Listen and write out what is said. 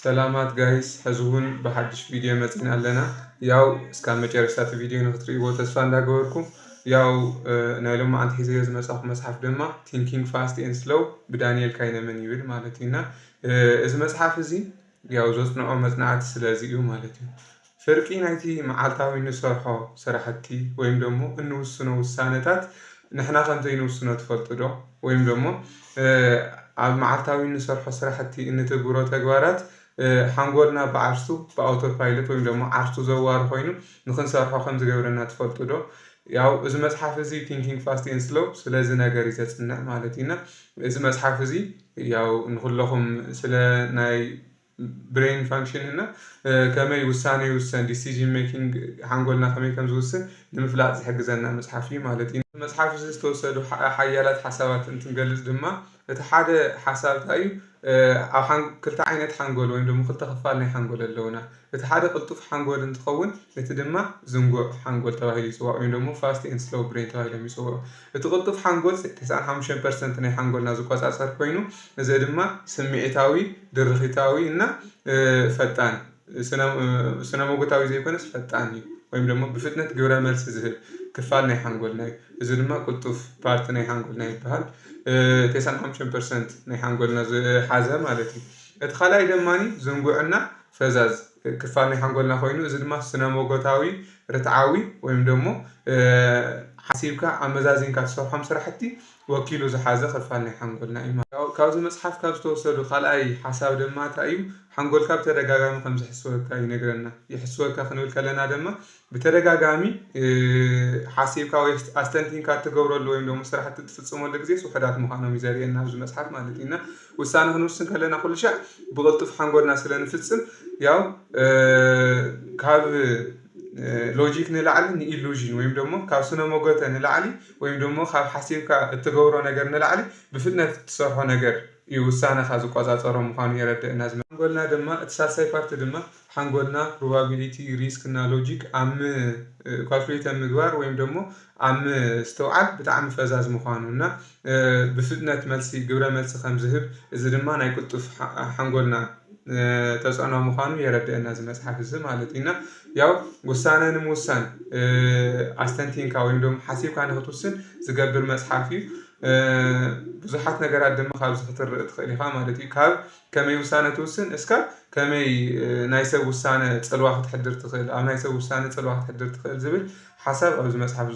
ሰላማት ጋይስ ህዝቡን በሐዲሽ ቪዲዮ መጽን አለና ያው እስከ መጨረሻት ቪዲዮ ንኽትሪእዎ ተስፋ እንዳገበርኩ ያው ናይሎም አንተ ሂዘዝ መጽሐፍ ደማ ቲንኪንግ ፋስት ኤንድ ስሎው በዳንኤል ካይነመን ይብል ማለት እና እዚ መጽሐፍ እዚ ያው ዘጽንዖ መጽናዕት ስለዚህ እዩ ማለት እዩ ፍርቂ ናይቲ መዓልታዊ ንሰርሖ ስራሕቲ ወይም ደሞ እንውስኖ ውሳነታት ንሕና ከምዘ ይንውስኖ ትፈልጡ ዶ ወይም ደሞ ኣብ መዓልታዊ ንሰርሖ ስራሕቲ እንተግብሮ ተግባራት ሓንጎልና በዓርሱ በአውቶ ፓይለት ወይም ደግሞ ዓርሱ ዘዋር ኮይኑ ንኽንሰርሖ ከም ዝገብረና ትፈልጡ ዶ ያው እዚ መጽሐፍ እዚ ቲንኪንግ ፋስት ኤንድ ስሎው ስለዚ ነገር ይዘጽንዕ ማለት ኢና እዚ መጽሐፍ እዚ ያው ንኹለኹም ስለ ናይ ብሬን ፋንክሽን እና ከመይ ውሳኔ ይውሰን ዲሲዥን ሜኪንግ ሓንጎልና ከመይ ከም ዝውስን ንምፍላጥ ዝሕግዘና መጽሓፍ እዩ ማለት እዩ መጽሓፍ እዚ ዝተወሰዱ ሓያላት ሓሳባት እንትንገልጽ ድማ እቲ ሓደ ሓሳብ እንታይ እዩ ኣብ ክልተ ዓይነት ሓንጎል ወይም ደግሞ ክልተ ክፋል ናይ ሓንጎል ኣለውና እቲ ሓደ ቅልጡፍ ሓንጎል እንትኸውን እቲ ድማ ዝንጉዕ ሓንጎል ተባሂሉ ይጽዋዕ ወይም ደግሞ ፋስት ኤንድ ስሎው ብሬን ተባሂሎም ይጽውዑ እቲ ቅልጡፍ ሓንጎል 95% ናይ ሓንጎልና ዝቆጻጸር ኮይኑ እዚ ድማ ስምዒታዊ ድርኺታዊ እና ፈጣን ስነመጎታዊ ዘይኮነስ ፈጣን እዩ ወይም ደግሞ ብፍጥነት ግብረ መልሲ ዝህብ ክፋል ናይ ሓንጎልና እዩ እዚ ድማ ቅልጡፍ ፓርቲ ናይ ሓንጎልና ይበሃል 95% ናይ ሓንጎልና ዝሓዘ ማለት እዩ እቲ ካልኣይ ደማኒ ዝንጉዕና ፈዛዝ ክፋል ናይ ሓንጎልና ኮይኑ እዚ ድማ ስነመጎታዊ ርትዓዊ ወይም ደግሞ ሓሲብካ ኣመዛዚንካ ትሰርሖም ስራሕቲ ወኪሉ ዝሓዘ ክፋል ናይ ሓንጎልና እዩ ማለት ካብዚ መጽሓፍ ካብ ዝተወሰዱ ካልኣይ ሓሳብ ድማ እንታይ እዩ ሓንጎልካ ብተደጋጋሚ ከም ዝሕስወካ ይነግረና ይሕስወካ ክንብል ከለና ድማ ብተደጋጋሚ ሓሲብካ ወይ ኣስተንቲንካ ትገብረሉ ወይም ደግሞ ስራሕቲ ትፍጽመሉ ግዜ ውሕዳት ምዃኖም ይዘርየና ኣብዚ መጽሓፍ ማለት እዩ እና ውሳነ ክንውስን ከለና ኩሉ ሻዕ ብቅልጡፍ ሓንጎልና ስለንፍጽም ያው ካብ ሎጂክ ንላዕሊ ንኢሉዥን ወይም ደግሞ ካብ ስነመጎተ ንላዕሊ ወይም ደግሞ ካብ ሓሲብካ እትገብሮ ነገር ንላዕሊ ብፍጥነት ትሰርሖ ነገር እዩ ውሳነኻ ዝቆጻጸሮ ምዃኑ የረድአና ሓንጎልና ድማ እቲ ሳልሳይ ፓርቲ ድማ ሓንጎልና ፕሮባቢሊቲ ሪስክ እና ሎጂክ ኣብ ካልኩሌት ምግባር ወይም ደግሞ ኣብ ምስትውዓል ብጣዕሚ ፈዛዝ ምዃኑ እና ብፍጥነት መልሲ ግብረ መልሲ ከም ዝህብ እዚ ድማ ናይ ቅልጡፍ ሓንጎልና ተጽዕኖ ምዃኑ የረድአና እዚ መጽሓፍ እዚ ማለት ኢና ያው ውሳነ ንምውሳን ኣስተንቲንካ ወይም ደግሞ ሓሲብካ ንኽትውስን ዝገብር መጽሓፍ እዩ ብዙሓት ነገራት ድማ ካብዚ ክትርእ ትኽእል ኢኻ ማለት እዩ ካብ ከመይ ውሳነ ትውስን እስካብ ከመይ ናይ ሰብ ውሳነ ጽልዋ ክትሕድር ትኽእል ኣብ ናይ ሰብ ውሳነ ጽልዋ ክትሕድር ትኽእል ዝብል ሓሳብ ኣብዚ መጽሓፍ